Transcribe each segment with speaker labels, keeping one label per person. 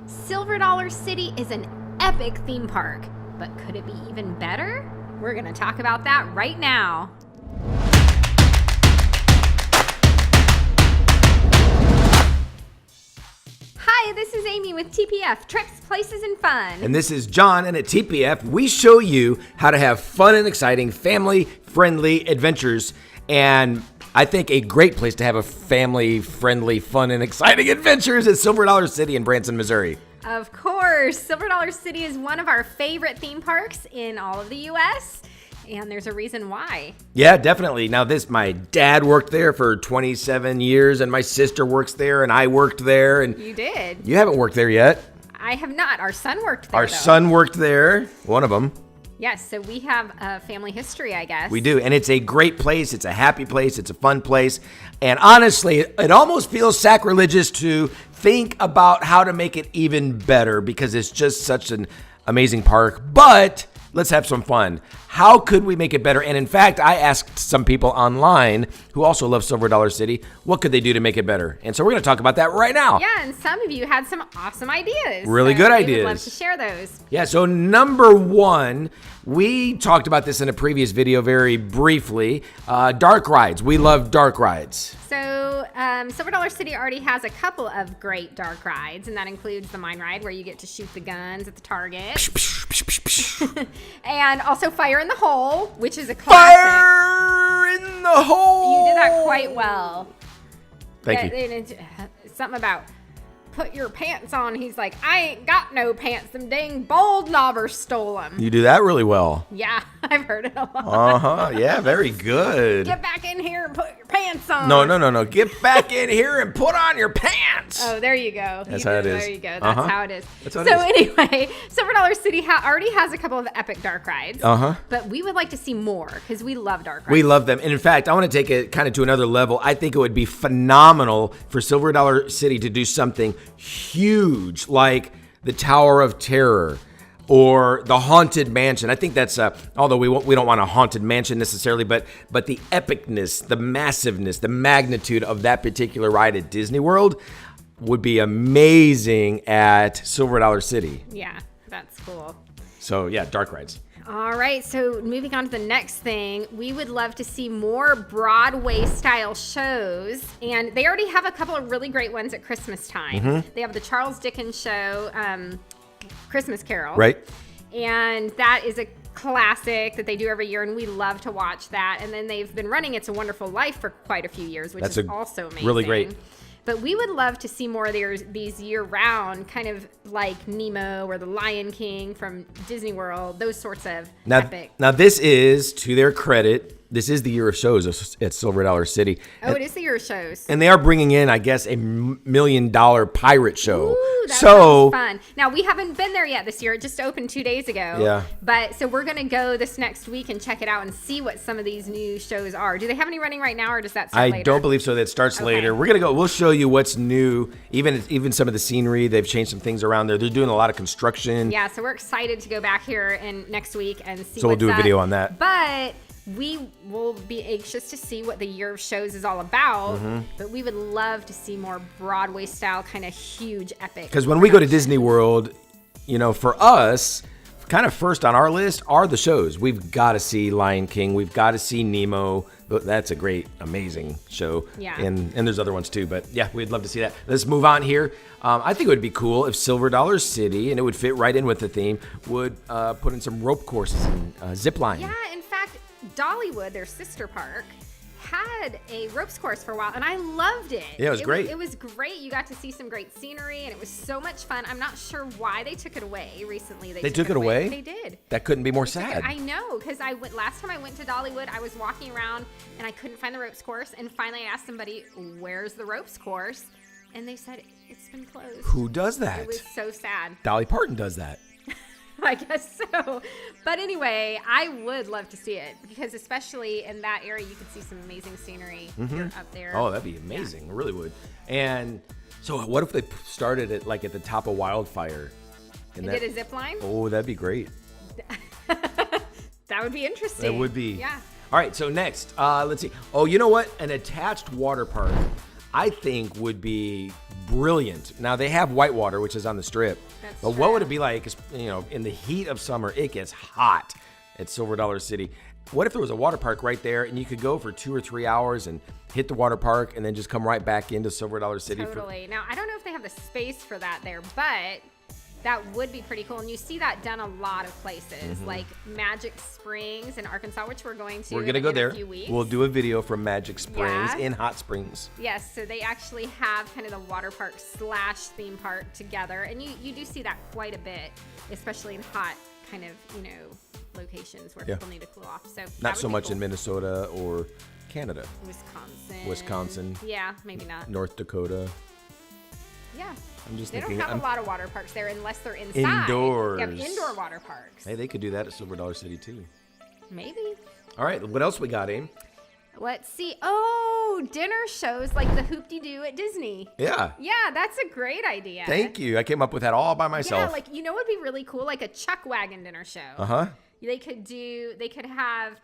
Speaker 1: Silver Dollar City is an epic theme park, but could it be even better? We're going to talk about that right now. Hi, this is Amy with TPF, Trips, Places, and Fun.
Speaker 2: And this is John, and at TPF, we show you how to have fun and exciting, family-friendly adventures. And I think a great place to have a family-friendly, fun, and exciting adventures is Silver Dollar City in Branson, Missouri.
Speaker 1: Of course, Silver Dollar City is one of our favorite theme parks in all of the U.S., and there's a reason why.
Speaker 2: Yeah, definitely. Now my dad worked there for 27 years, and my sister works there, and I worked there. And
Speaker 1: you did.
Speaker 2: You haven't worked there yet.
Speaker 1: I have not. Our son worked there,
Speaker 2: Our son worked there, one of them.
Speaker 1: Yes, so we have a family history, I guess.
Speaker 2: We do, and it's a great place. It's a happy place. It's a fun place. And honestly, it almost feels sacrilegious to think about how to make it even better because it's just such an amazing park. But let's have some fun. How could we make it better? And in fact, I asked some people online who also love Silver Dollar City, what could they do to make it better? And so we're going to talk about that right now.
Speaker 1: Yeah, and some of you had some awesome ideas.
Speaker 2: Really good ideas.
Speaker 1: We would love to share those.
Speaker 2: Yeah, so number one, we talked about this in a previous video very briefly. Dark rides. We love dark rides.
Speaker 1: So Silver Dollar City already has a couple of great dark rides, and that includes the mine ride where you get to shoot the guns at the target. And also Fire in the Hole, which is a classic.
Speaker 2: Fire in the Hole!
Speaker 1: You did that quite well.
Speaker 2: Thank you.
Speaker 1: And something about put your pants on. He's like, I ain't got no pants. Them dang bold knobbers stole them.
Speaker 2: You do that really well.
Speaker 1: Yeah, I've heard it a lot.
Speaker 2: Uh-huh. Yeah, very good.
Speaker 1: Get back in here and put your pants on.
Speaker 2: No. Get back in here and put on your pants.
Speaker 1: Oh, there you go.
Speaker 2: That's how it is.
Speaker 1: There you go. That's how it is.
Speaker 2: That's how it is.
Speaker 1: Anyway, Silver Dollar City already has a couple of epic dark rides.
Speaker 2: Uh-huh.
Speaker 1: But we would like to see more because we love dark rides.
Speaker 2: We love them. And in fact, I want to take it kind of to another level. I think it would be phenomenal for Silver Dollar City to do something huge like the Tower of Terror or the Haunted Mansion. I think that's, although we don't want a Haunted Mansion necessarily, but the epicness, the massiveness, the magnitude of that particular ride at Disney World would be amazing at Silver Dollar City.
Speaker 1: Yeah, that's cool.
Speaker 2: So yeah, dark rides.
Speaker 1: All right, so moving on to the next thing, we would love to see more Broadway-style shows, and they already have a couple of really great ones at Christmas time.
Speaker 2: Mm-hmm.
Speaker 1: They have the Charles Dickens show, Christmas Carol.
Speaker 2: Right.
Speaker 1: And that is a classic that they do every year, and we love to watch that. And then they've been running It's a Wonderful Life for quite a few years, which is also amazing.
Speaker 2: Really great.
Speaker 1: But we would love to see more of these year-round, kind of like Nemo or the Lion King from Disney World, those sorts of epic.
Speaker 2: Now, this is, to their credit, this is the year of shows at Silver Dollar City.
Speaker 1: Oh, it is the year of shows.
Speaker 2: And they are bringing in, I guess, a $1 million pirate show.
Speaker 1: Ooh, that sounds fun. Now, we haven't been there yet this year. It just opened 2 days ago.
Speaker 2: Yeah.
Speaker 1: But so we're going to go this next week and check it out and see what some of these new shows are. Do they have any running right now, or does that start later?
Speaker 2: I don't believe so. That starts later. We're going to go. We'll show you what's new. Even some of the scenery. They've changed some things around there. They're doing a lot of construction.
Speaker 1: Yeah, so we're excited to go back here and next week and see
Speaker 2: So we'll do a video on that.
Speaker 1: But we will be anxious to see what the year of shows is all about, but we would love to see more Broadway style kind of huge epic.
Speaker 2: Because when we go to Disney World, for us, kind of first on our list are the shows. We've got to see Lion King. We've got to see Nemo. That's a great, amazing show.
Speaker 1: Yeah.
Speaker 2: And there's other ones too, but yeah, we'd love to see that. Let's move on here. I think it would be cool if Silver Dollar City, and it would fit right in with the theme, would put in some rope courses and zip line.
Speaker 1: Yeah, in fact, Dollywood, their sister park, had a ropes course for a while, and I loved it.
Speaker 2: Yeah, it was great.
Speaker 1: It was great. You got to see some great scenery, and it was so much fun. I'm not sure why they took it away recently.
Speaker 2: They took it away?
Speaker 1: They did.
Speaker 2: That couldn't be more sad.
Speaker 1: I know, because last time I went to Dollywood, I was walking around, and I couldn't find the ropes course, and finally I asked somebody, where's the ropes course? And they said, it's been closed.
Speaker 2: Who does that?
Speaker 1: It was so sad.
Speaker 2: Dolly Parton does that.
Speaker 1: I guess so. But anyway, I would love to see it because especially in that area, you could see some amazing scenery up there.
Speaker 2: Oh, that'd be amazing. Yeah. It really would. And so what if they started it like at the top of Wildfire?
Speaker 1: And did a zip line?
Speaker 2: Oh, that'd be great.
Speaker 1: That would be interesting.
Speaker 2: It would be.
Speaker 1: Yeah.
Speaker 2: All right, so next, let's see. Oh, you know what? An attached water park, I think, would be brilliant. Now they have whitewater, which is on the Strip.
Speaker 1: That's
Speaker 2: But what would it be like, in the heat of summer? It gets hot at Silver Dollar City. What if there was a water park right there and you could go for 2 or 3 hours and hit the water park and then just come right back into Silver Dollar City?
Speaker 1: Totally. Now, I don't know if they have the space for that there, but that would be pretty cool. And you see that done a lot of places, like Magic Springs in Arkansas, which we're going to.
Speaker 2: We're going to go there.
Speaker 1: In a few weeks.
Speaker 2: We'll do a video from Magic Springs
Speaker 1: Yeah.
Speaker 2: in Hot Springs.
Speaker 1: Yes, so they actually have kind of the water park / theme park together. And you do see that quite a bit, especially in hot kind of, locations where people need to cool off. So
Speaker 2: Not so much in Minnesota or Canada.
Speaker 1: Wisconsin. Yeah, maybe not.
Speaker 2: North Dakota.
Speaker 1: Yeah.
Speaker 2: I'm just
Speaker 1: They
Speaker 2: thinking.
Speaker 1: don't have a lot of water parks there unless they're inside.
Speaker 2: Indoors.
Speaker 1: They have indoor water parks.
Speaker 2: Hey, they could do that at Silver Dollar City too.
Speaker 1: Maybe.
Speaker 2: All right, what else we got, Aim?
Speaker 1: Let's see. Oh, dinner shows like the Hoop-de-Doo at Disney.
Speaker 2: Yeah.
Speaker 1: Yeah, that's a great idea.
Speaker 2: Thank you. I came up with that all by myself.
Speaker 1: Yeah, like, would be really cool? Like a Chuck Wagon dinner show.
Speaker 2: Uh-huh.
Speaker 1: They could have,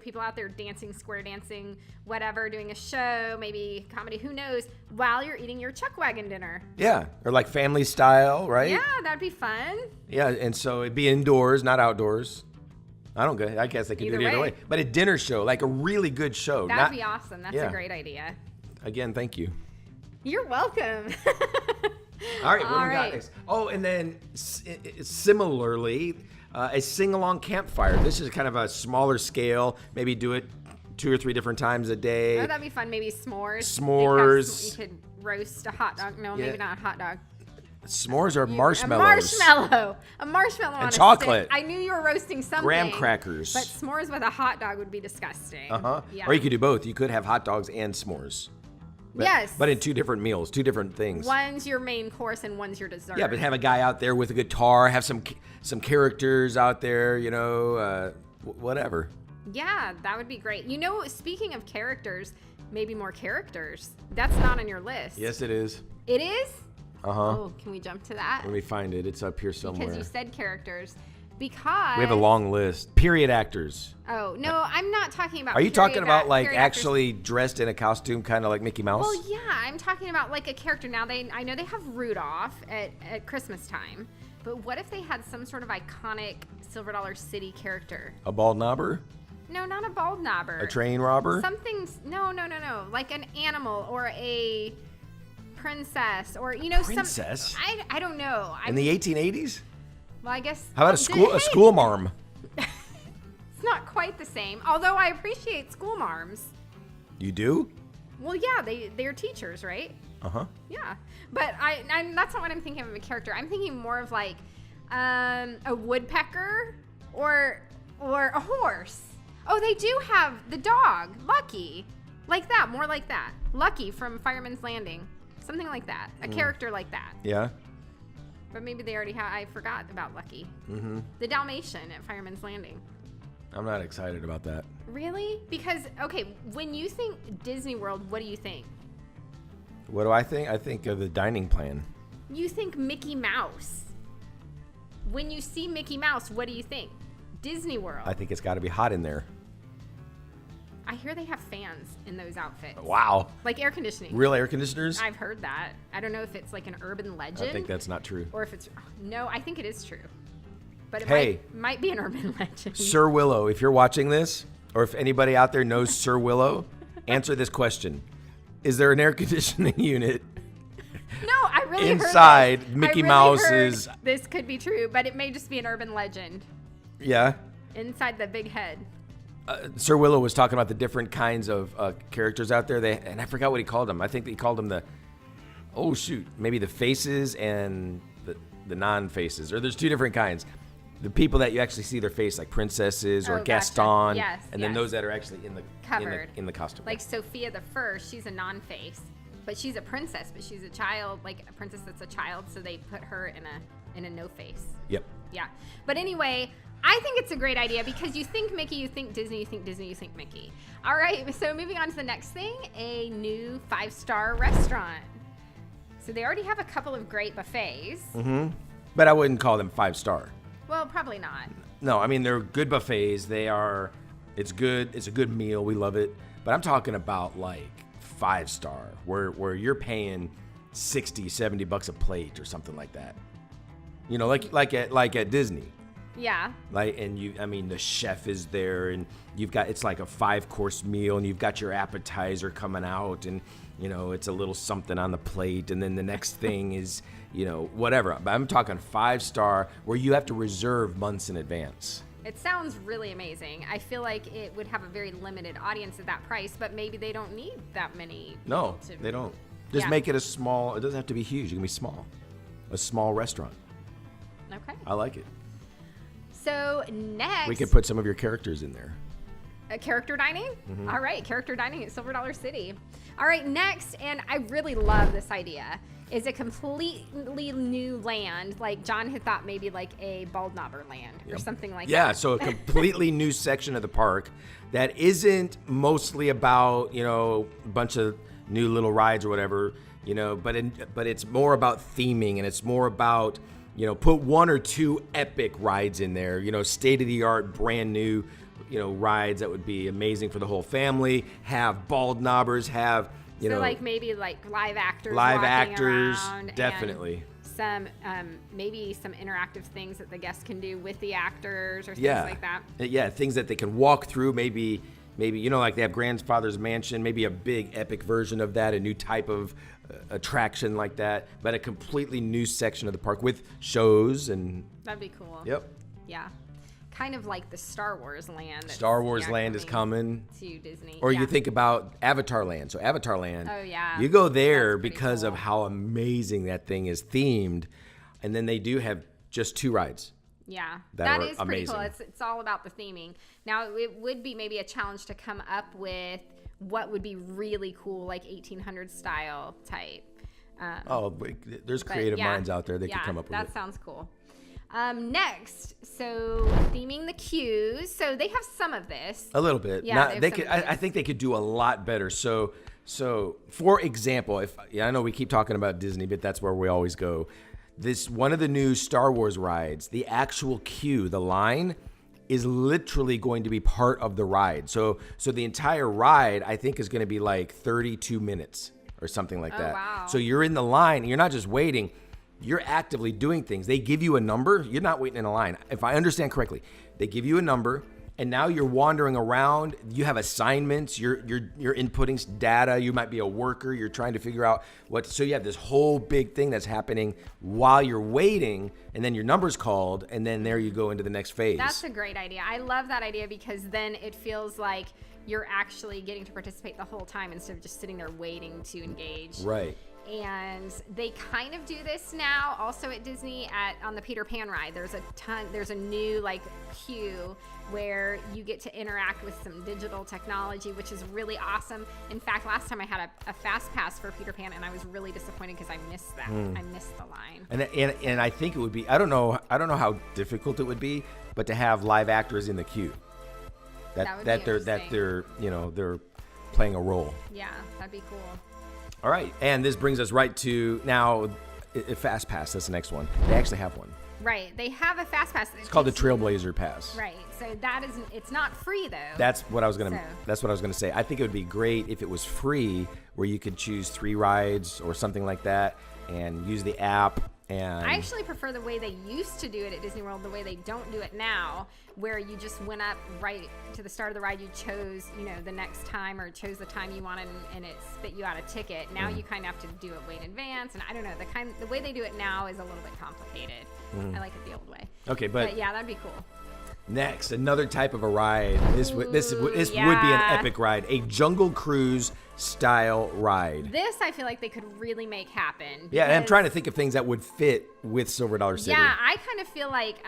Speaker 1: people out there dancing, square dancing, whatever, doing a show, maybe comedy, who knows, while you're eating your Chuck Wagon dinner.
Speaker 2: Yeah, or like family style, right?
Speaker 1: Yeah, that'd be fun.
Speaker 2: Yeah, and so it'd be indoors, not outdoors. I guess they could do it either way. But a dinner show, like a really good show.
Speaker 1: That'd be awesome. That's a great idea.
Speaker 2: Again, thank you.
Speaker 1: You're welcome.
Speaker 2: All right, what do we got next? Oh, and then similarly, a sing-along campfire. This is kind of a smaller scale. Maybe do it 2 or 3 different times a day.
Speaker 1: Oh, that'd be fun. Stick.
Speaker 2: S'mores.
Speaker 1: You could roast a hot dog. No, maybe not a hot dog.
Speaker 2: S'mores are marshmallows.
Speaker 1: A marshmallow on
Speaker 2: and
Speaker 1: a
Speaker 2: chocolate.
Speaker 1: stick. I knew you were roasting something.
Speaker 2: Graham crackers.
Speaker 1: But s'mores with a hot dog would be disgusting.
Speaker 2: Uh-huh.
Speaker 1: Yeah.
Speaker 2: Or you could do both. You could have hot dogs and s'mores.
Speaker 1: Yes.
Speaker 2: But in 2 different meals, 2 different things.
Speaker 1: One's your main course and one's your dessert.
Speaker 2: Yeah, but have a guy out there with a guitar, have some characters out there, whatever.
Speaker 1: Yeah, that would be great. Speaking of characters, maybe more characters. That's not on your list.
Speaker 2: Yes, it is.
Speaker 1: It is?
Speaker 2: Uh-huh.
Speaker 1: Oh, can we jump to that?
Speaker 2: Let me find it. It's up here somewhere.
Speaker 1: Because you said characters. Because
Speaker 2: we have a long list. Period actors.
Speaker 1: Oh, no, I'm not talking about
Speaker 2: Are you talking about like
Speaker 1: period
Speaker 2: actually dressed in a costume kind of like Mickey Mouse?
Speaker 1: Well, yeah, I'm talking about like a character. Now I know they have Rudolph at Christmas time, but what if they had some sort of iconic Silver Dollar City character?
Speaker 2: A bald knobber?
Speaker 1: No, not a bald knobber.
Speaker 2: A train robber?
Speaker 1: No. Like an animal or a princess or
Speaker 2: Princess?
Speaker 1: I don't know.
Speaker 2: In the 1880s?
Speaker 1: Well, I guess.
Speaker 2: How about a school marm?
Speaker 1: It's not quite the same. Although I appreciate school marms.
Speaker 2: You do?
Speaker 1: Well, yeah, they're teachers, right?
Speaker 2: Uh-huh.
Speaker 1: Yeah, but that's not what I'm thinking of a character. I'm thinking more of like a woodpecker or a horse. Oh, they do have the dog, Lucky, like that, more like that. Lucky from Fireman's Landing, something like that. A character like that.
Speaker 2: Yeah.
Speaker 1: But maybe they already have. I forgot about Lucky. Mm-hmm. The Dalmatian at Fireman's Landing.
Speaker 2: I'm not excited about that.
Speaker 1: Really? Because, okay, when you think Disney World, what do you think?
Speaker 2: What do I think? I think of the dining plan.
Speaker 1: You think Mickey Mouse. When you see Mickey Mouse, what do you think? Disney World.
Speaker 2: I think it's got to be hot in there.
Speaker 1: I hear they have fans in those outfits.
Speaker 2: Wow.
Speaker 1: Like air conditioning.
Speaker 2: Real air conditioners?
Speaker 1: I've heard that. I don't know if it's like an urban legend.
Speaker 2: I think that's not true.
Speaker 1: Or if it's... No, I think it is true. But it might be an urban legend.
Speaker 2: Sir Willow, if you're watching this, or if anybody out there knows Sir Willow, answer this question. Is there an air conditioning unit
Speaker 1: No, I really
Speaker 2: inside
Speaker 1: heard
Speaker 2: Mickey
Speaker 1: I really
Speaker 2: Mouse's...
Speaker 1: heard this could be true, but it may just be an urban legend.
Speaker 2: Yeah?
Speaker 1: Inside the big head.
Speaker 2: Sir Willow was talking about the different kinds of characters out there. And I forgot what he called them. I think he called them maybe the faces and the non-faces. Or there's 2 different kinds. The people that you actually see their face, like princesses or Gaston.
Speaker 1: Yes,
Speaker 2: and then those that are actually in the
Speaker 1: covered
Speaker 2: in the costume.
Speaker 1: Like Sophia the First, she's a non-face, but she's a princess, but she's a child, like a princess that's a child, so they put her in a no face.
Speaker 2: Yep.
Speaker 1: Yeah. But anyway, I think it's a great idea because you think Mickey, you think Disney, you think Disney, you think Mickey. All right, so moving on to the next thing, a new 5-star restaurant. So they already have a couple of great buffets.
Speaker 2: Mm-hmm. But I wouldn't call them 5-star.
Speaker 1: Well, probably not.
Speaker 2: No, I mean, they're good buffets. It's good. It's a good meal. We love it. But I'm talking about like 5-star where you're paying $60-$70 a plate or something like that. You know, like at Disney.
Speaker 1: Yeah.
Speaker 2: The chef is there, and it's like a 5-course meal, and you've got your appetizer coming out, and it's a little something on the plate, and then the next thing is, whatever. But I'm talking 5-star where you have to reserve months in advance.
Speaker 1: It sounds really amazing. I feel like it would have a very limited audience at that price, but maybe they don't need that many.
Speaker 2: No, they don't. Just make it a small. It doesn't have to be huge. It can be small. A small restaurant.
Speaker 1: Okay.
Speaker 2: I like it.
Speaker 1: So next,
Speaker 2: we could put some of your characters in there.
Speaker 1: Character dining? Mm-hmm. All right, character dining at Silver Dollar City. All right, next, and I really love this idea, is a completely new land. Like John had thought maybe like a bald knobber land or something like that.
Speaker 2: Yeah, so a completely new section of the park that isn't mostly about, a bunch of new little rides or whatever, but it's more about theming, and it's more about, put 1 or 2 epic rides in there, state-of-the-art, brand new, rides that would be amazing for the whole family. Have bald knobbers, have,
Speaker 1: like maybe like live actors around,
Speaker 2: definitely.
Speaker 1: Some maybe some interactive things that the guests can do with the actors or things like that.
Speaker 2: Yeah, things that they can walk through. Maybe like they have Grandfather's Mansion, maybe a big epic version of that, a new type of attraction like that, but a completely new section of the park with shows and.
Speaker 1: That'd be cool.
Speaker 2: Yep.
Speaker 1: Yeah. Kind of like the Star Wars land.
Speaker 2: Star Wars land is coming
Speaker 1: to Disney.
Speaker 2: Or you think about Avatar Land. So Avatar Land.
Speaker 1: Oh yeah.
Speaker 2: You go there because of how amazing that thing is themed, and then they do have just 2 rides.
Speaker 1: Yeah,
Speaker 2: that
Speaker 1: is
Speaker 2: amazing.
Speaker 1: Pretty cool. It's all about the theming. Now it would be maybe a challenge to come up with what would be really cool, like 1800 style type.
Speaker 2: There's creative minds out there that could come up with it.
Speaker 1: That sounds cool. Next, so theming the queues. So they have some of this.
Speaker 2: A little bit.
Speaker 1: Yeah,
Speaker 2: I think they could do a lot better. So for example, I know we keep talking about Disney, but that's where we always go. One of the new Star Wars rides, the actual queue, the line, is literally going to be part of the ride. So the entire ride, I think, is going to be like 32 minutes or something like that.
Speaker 1: Wow.
Speaker 2: So you're in the line, and you're not just waiting. You're actively doing things. They give you a number. You're not waiting in a line. If I understand correctly, they give you a number, and now you're wandering around. You have assignments. You're inputting data. You might be a worker. You're trying to figure out what. So you have this whole big thing that's happening while you're waiting, and then your number's called, and then there you go into the next phase.
Speaker 1: That's a great idea. I love that idea because then it feels like you're actually getting to participate the whole time instead of just sitting there waiting to engage.
Speaker 2: Right.
Speaker 1: And they kind of do this now also at Disney on the Peter Pan ride. There's a new like queue where you get to interact with some digital technology, which is really awesome. In fact, last time I had a fast pass for Peter Pan, and I was really disappointed because I missed that. I missed the line.
Speaker 2: And I think it would be, I don't know how difficult it would be, but to have live actors in the queue that they're playing a role.
Speaker 1: Yeah, that'd be cool.
Speaker 2: All right, and this brings us right to now Fast Pass. That's the next one. They actually have one.
Speaker 1: Right, they have a Fast Pass.
Speaker 2: It's called the Trailblazer Pass.
Speaker 1: Right, so it's not free though.
Speaker 2: That's what I was gonna say. I think it would be great if it was free, where you could choose 3 rides or something like that, and use the app. And
Speaker 1: I actually prefer the way they used to do it at Disney World, the way they don't do it now, where you just went up right to the start of the ride, you chose, the next time or chose the time you wanted, and it spit you out a ticket. Now you kind of have to do it way in advance, and I don't know, the way they do it now is a little bit complicated. I like it the old way.
Speaker 2: Okay, but
Speaker 1: yeah, that'd be cool.
Speaker 2: Next, another type of a ride. This would be an epic ride, a Jungle Cruise style ride.
Speaker 1: This I feel like they could really make happen.
Speaker 2: Yeah, and I'm trying to think of things that would fit with Silver Dollar City.
Speaker 1: Yeah, I kind of feel like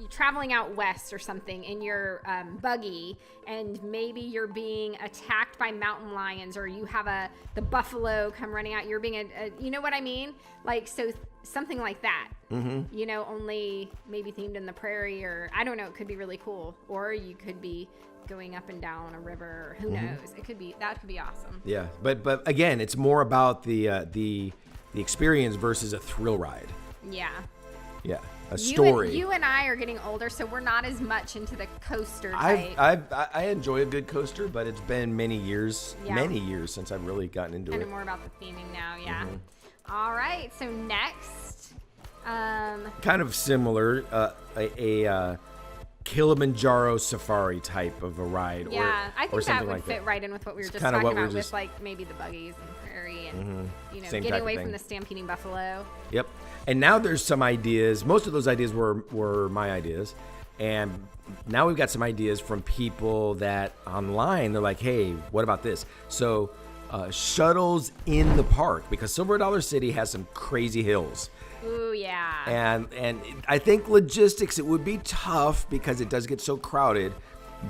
Speaker 1: traveling out west or something in your buggy, and maybe you're being attacked by mountain lions, or you have the buffalo come running out. You're being you know what I mean? Like, so something like that. Mm-hmm. Only maybe themed in the prairie, or I don't know. It could be really cool. Or you could be going up and down a river, or who knows? That could be awesome.
Speaker 2: Yeah, but again, it's more about the experience versus a thrill ride.
Speaker 1: Yeah.
Speaker 2: Yeah, a story.
Speaker 1: You and I are getting older, so we're not as much into the coaster type.
Speaker 2: I enjoy a good coaster, but it's been many years since I've really gotten into
Speaker 1: kind
Speaker 2: it.
Speaker 1: of more about the theming now, yeah. All right, so next.
Speaker 2: Kind of similar, a Kilimanjaro safari type of a ride.
Speaker 1: Yeah, I think that would
Speaker 2: like
Speaker 1: fit right in with what we were just
Speaker 2: kinda
Speaker 1: talking
Speaker 2: what we're
Speaker 1: about
Speaker 2: just-
Speaker 1: with like maybe the buggies and prairie and
Speaker 2: Same
Speaker 1: getting
Speaker 2: type of
Speaker 1: away
Speaker 2: thing.
Speaker 1: from the stampeding buffalo.
Speaker 2: Yep. And now there's some ideas. Most of those ideas were my ideas. And now we've got some ideas from people that online, they're like, hey, what about this? So shuttles in the park, because Silver Dollar City has some crazy hills.
Speaker 1: Ooh, yeah.
Speaker 2: And I think logistics, it would be tough because it does get so crowded.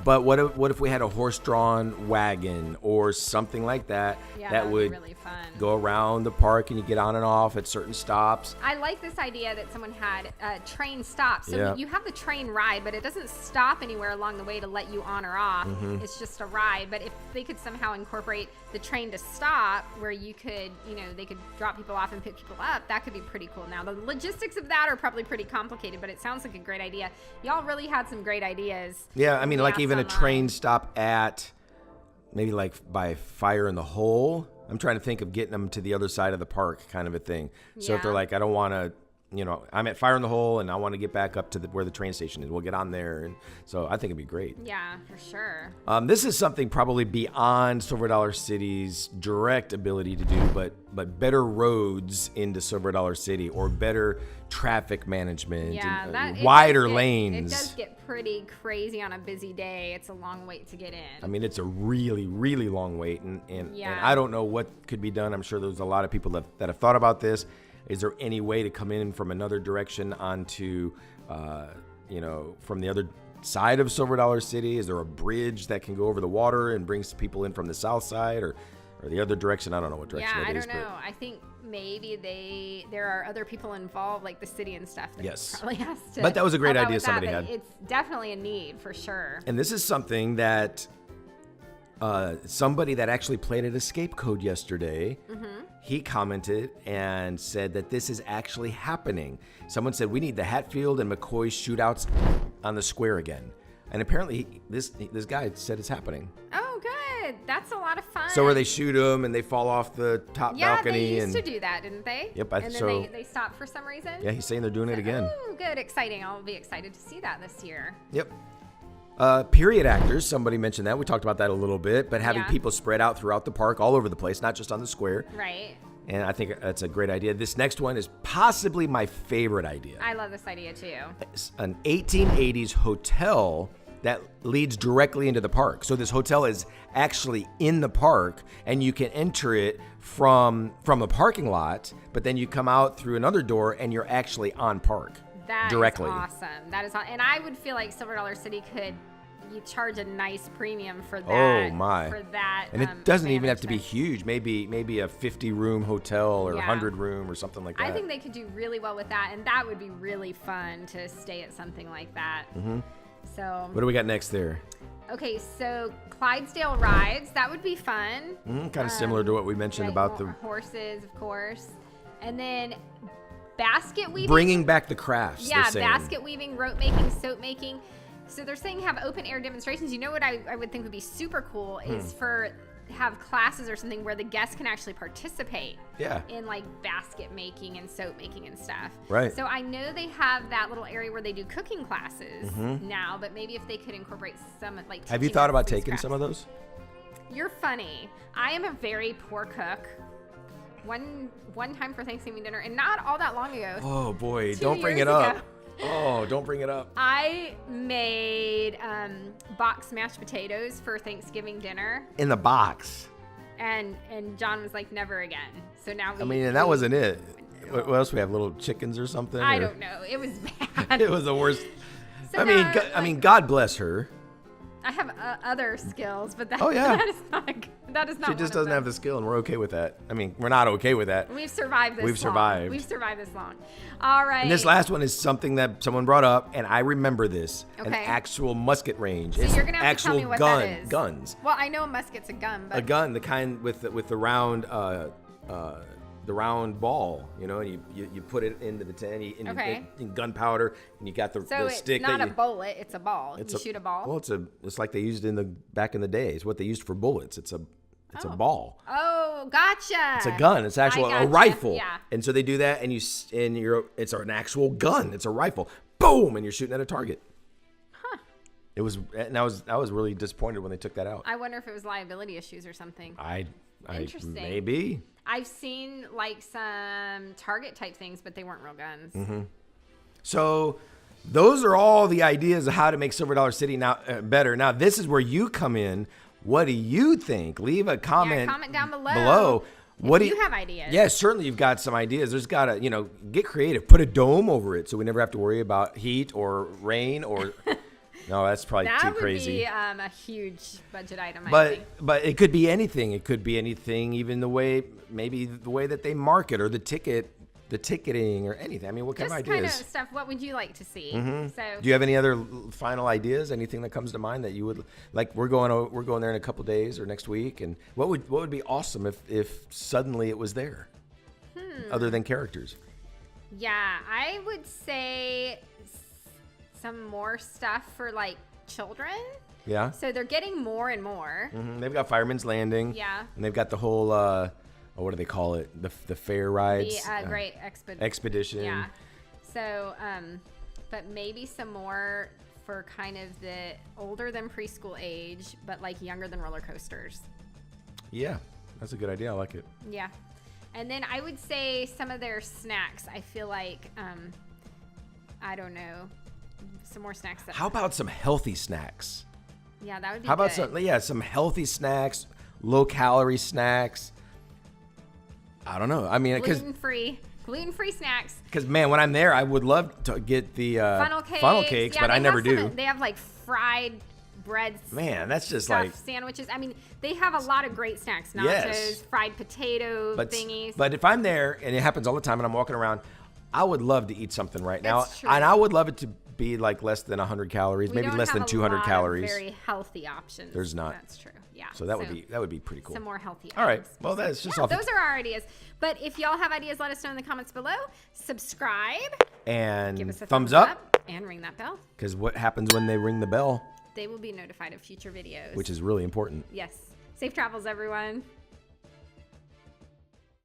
Speaker 2: But what if we had a horse-drawn wagon or something like that that would
Speaker 1: be really fun.
Speaker 2: go around the park and you get on and off at certain stops?
Speaker 1: I like this idea that someone had train stops. So
Speaker 2: Yeah.
Speaker 1: you have the train ride, but it doesn't stop anywhere along the way to let you on or off. It's just a ride. But if they could somehow incorporate the train to stop where you could, they could drop people off and pick people up, that could be pretty cool. Now, the logistics of that are probably pretty complicated, but it sounds like a great idea. Y'all really had some great ideas.
Speaker 2: Yeah, I mean, like even a
Speaker 1: online.
Speaker 2: train stop at maybe like by Fire in the Hole. I'm trying to think of getting them to the other side of the park, kind of a thing. So if they're
Speaker 1: Yeah.
Speaker 2: like, I don't want to, I'm at Fire in the Hole and I want to get back up to where the train station is. We'll get on there. And so I think it'd be great.
Speaker 1: Yeah, for sure.
Speaker 2: This is something probably beyond Silver Dollar City's direct ability to do, but better roads into Silver Dollar City or better traffic management,
Speaker 1: Yeah,
Speaker 2: and,
Speaker 1: it
Speaker 2: wider
Speaker 1: does get-
Speaker 2: lanes.
Speaker 1: It does get pretty crazy on a busy day. It's a long wait to get in.
Speaker 2: I mean, it's a really, really long wait, and
Speaker 1: Yeah.
Speaker 2: I don't know what could be done. I'm sure there's a lot of people that have thought about this. Is there any way to come in from another direction onto, from the other side of Silver Dollar City? Is there a bridge that can go over the water and brings people in from the south side or the other direction? I don't know what direction
Speaker 1: Yeah,
Speaker 2: it
Speaker 1: I
Speaker 2: is.
Speaker 1: don't know. I think maybe there are other people involved, like the city and stuff. That
Speaker 2: Yes.
Speaker 1: probably has to.
Speaker 2: But that was a great
Speaker 1: help out
Speaker 2: idea
Speaker 1: with that,
Speaker 2: somebody
Speaker 1: but
Speaker 2: had.
Speaker 1: It's definitely a need for sure.
Speaker 2: And this is something that somebody that actually played at Escape Code yesterday, he commented and said that this is actually happening. Someone said, we need the Hatfield and McCoy shootouts on the square again. And apparently this guy said it's happening.
Speaker 1: Oh, good. That's a lot of fun.
Speaker 2: So where they shoot them and they fall off the top balcony.
Speaker 1: they used to do that, didn't they?
Speaker 2: Yep,
Speaker 1: And then they stopped for some reason?
Speaker 2: Yeah, he's saying they're doing it again.
Speaker 1: Oh, good. Exciting. I'll be excited to see that this year.
Speaker 2: Yep. Period actors, somebody mentioned that. We talked about that a little bit, but having
Speaker 1: Yeah.
Speaker 2: people spread out throughout the park, all over the place, not just on the square.
Speaker 1: Right.
Speaker 2: And I think that's a great idea. This next one is possibly my favorite idea.
Speaker 1: I love this idea too.
Speaker 2: It's an 1880s hotel that leads directly into the park. So this hotel is actually in the park, and you can enter it from a parking lot, but then you come out through another door, and you're actually on park.
Speaker 1: That
Speaker 2: directly.
Speaker 1: is awesome. That is, and I would feel like Silver Dollar City could charge a nice premium for that.
Speaker 2: Oh my!
Speaker 1: For that,
Speaker 2: and it doesn't even have to be
Speaker 1: management.
Speaker 2: huge. Maybe a 50-room hotel or
Speaker 1: Yeah.
Speaker 2: 100-room or something like that.
Speaker 1: I think they could do really well with that, and that would be really fun to stay at something like that. So.
Speaker 2: What do we got next there?
Speaker 1: Okay, so Clydesdale rides, that would be fun.
Speaker 2: Kind of similar to what we mentioned
Speaker 1: Right,
Speaker 2: about the
Speaker 1: horses, of course, and then basket weaving.
Speaker 2: bringing back the crafts.
Speaker 1: Yeah,
Speaker 2: they're saying.
Speaker 1: basket weaving, rope making, soap making. So they're saying have open air demonstrations. You know what I would think would be super cool is have classes or something where the guests can actually participate
Speaker 2: Yeah.
Speaker 1: in like basket making and soap making and stuff.
Speaker 2: Right.
Speaker 1: So I know they have that little area where they do cooking classes now, but maybe if they could incorporate some like.
Speaker 2: Have you
Speaker 1: teaching
Speaker 2: thought
Speaker 1: us
Speaker 2: about
Speaker 1: these
Speaker 2: taking some of
Speaker 1: crafts.
Speaker 2: those?
Speaker 1: You're funny. I am a very poor cook. One time for Thanksgiving dinner, and not all that long ago.
Speaker 2: Oh boy,
Speaker 1: 2
Speaker 2: don't bring
Speaker 1: years
Speaker 2: it up.
Speaker 1: ago.
Speaker 2: Oh, don't bring it up.
Speaker 1: I made box mashed potatoes for Thanksgiving dinner,
Speaker 2: In the box.
Speaker 1: and John was like, "Never again." So now we.
Speaker 2: I mean, and that wasn't it. What else we have? Little chickens or something?
Speaker 1: I
Speaker 2: or-
Speaker 1: don't know. It was bad.
Speaker 2: It was the worst.
Speaker 1: So
Speaker 2: I mean,
Speaker 1: now,
Speaker 2: God bless her.
Speaker 1: I have other skills, but that,
Speaker 2: Oh, yeah.
Speaker 1: that is not. That is not.
Speaker 2: She just doesn't have the skill, and we're okay with that. I mean, we're not okay with that.
Speaker 1: We've survived this.
Speaker 2: We've
Speaker 1: long.
Speaker 2: survived.
Speaker 1: We've survived this long. All right.
Speaker 2: And this last one is something that someone brought up, and I remember this. An
Speaker 1: Okay.
Speaker 2: actual musket range.
Speaker 1: So
Speaker 2: It's
Speaker 1: you're gonna have to tell
Speaker 2: actual
Speaker 1: me what
Speaker 2: gun,
Speaker 1: that is.
Speaker 2: guns.
Speaker 1: Well, I know a musket's a gun, but
Speaker 2: A gun, the kind with the round, the the round ball, you know, and you put it into the tin, and gunpowder, and you got the stick.
Speaker 1: So it's not a bullet; it's a ball. You shoot a ball.
Speaker 2: Well, it's like they used back in the day. It's what they used for bullets. It's a ball.
Speaker 1: Oh, gotcha.
Speaker 2: It's a gun. It's actually a rifle.
Speaker 1: Yeah.
Speaker 2: And so they do that, and it's an actual gun. It's a rifle. Boom, and you're shooting at a target.
Speaker 1: Huh.
Speaker 2: It was, and I was really disappointed when they took that out.
Speaker 1: I wonder if it was liability issues or something.
Speaker 2: Interesting. Maybe.
Speaker 1: I've seen like some target type things, but they weren't real guns.
Speaker 2: Mm-hmm. So those are all the ideas of how to make Silver Dollar City now better. Now this is where you come in. What do you think? Leave a comment.
Speaker 1: Yeah, comment down below.
Speaker 2: What
Speaker 1: do you have ideas?
Speaker 2: Yeah, certainly you've got some ideas. There's got to, get creative. Put a dome over it so we never have to worry about heat or rain or. No, that's probably too crazy.
Speaker 1: That would be a huge budget item, I think.
Speaker 2: But it could be anything. It could be anything, even the way that they market or the ticketing or anything. I mean, what kind of ideas?
Speaker 1: Just kind of stuff. What would you like to see?
Speaker 2: Mm-hmm.
Speaker 1: So,
Speaker 2: do you have any other final ideas? Anything that comes to mind that you would like? We're going there in a couple days or next week, and what would be awesome if suddenly it was there, other than characters?
Speaker 1: Yeah, I would say some more stuff for like children.
Speaker 2: Yeah.
Speaker 1: So they're getting more and more.
Speaker 2: Mm-hmm. They've got Fireman's Landing.
Speaker 1: Yeah.
Speaker 2: And they've got the whole what do they call it? The fair rides.
Speaker 1: The Great
Speaker 2: Expedition.
Speaker 1: Yeah. So, but maybe some more for kind of the older than preschool age, but like younger than roller coasters.
Speaker 2: Yeah, that's a good idea. I like it.
Speaker 1: Yeah. And then I would say some of their snacks. I feel like, I don't know, some more snacks.
Speaker 2: How about some healthy snacks?
Speaker 1: Yeah, that would be
Speaker 2: How about
Speaker 1: good.
Speaker 2: some healthy snacks, low calorie snacks? I don't know. I mean,
Speaker 1: gluten-free snacks.
Speaker 2: Because man, when I'm there, I would love to get the funnel cakes,
Speaker 1: yeah,
Speaker 2: but I never do.
Speaker 1: They have like fried bread.
Speaker 2: Man, that's just
Speaker 1: stuff,
Speaker 2: like
Speaker 1: sandwiches. I mean, they have a lot of great snacks. Nachos,
Speaker 2: yes.
Speaker 1: fried potato thingies.
Speaker 2: But if I'm there, and it happens all the time, and I'm walking around, I would love to eat something right now,
Speaker 1: That's true.
Speaker 2: and I would love it to be like less than 100 calories, maybe less than 200 calories.
Speaker 1: Very healthy options.
Speaker 2: There's not.
Speaker 1: That's true. Yeah.
Speaker 2: So that would be pretty cool.
Speaker 1: Some more healthy.
Speaker 2: All right.
Speaker 1: items.
Speaker 2: Well, that's just
Speaker 1: those are our ideas. But if y'all have ideas, let us know in the comments below. Subscribe
Speaker 2: and
Speaker 1: give us a
Speaker 2: thumbs up
Speaker 1: and ring that bell.
Speaker 2: Because what happens when they ring the bell?
Speaker 1: They will be notified of future videos,
Speaker 2: Which is really important.
Speaker 1: Yes. Safe travels, everyone.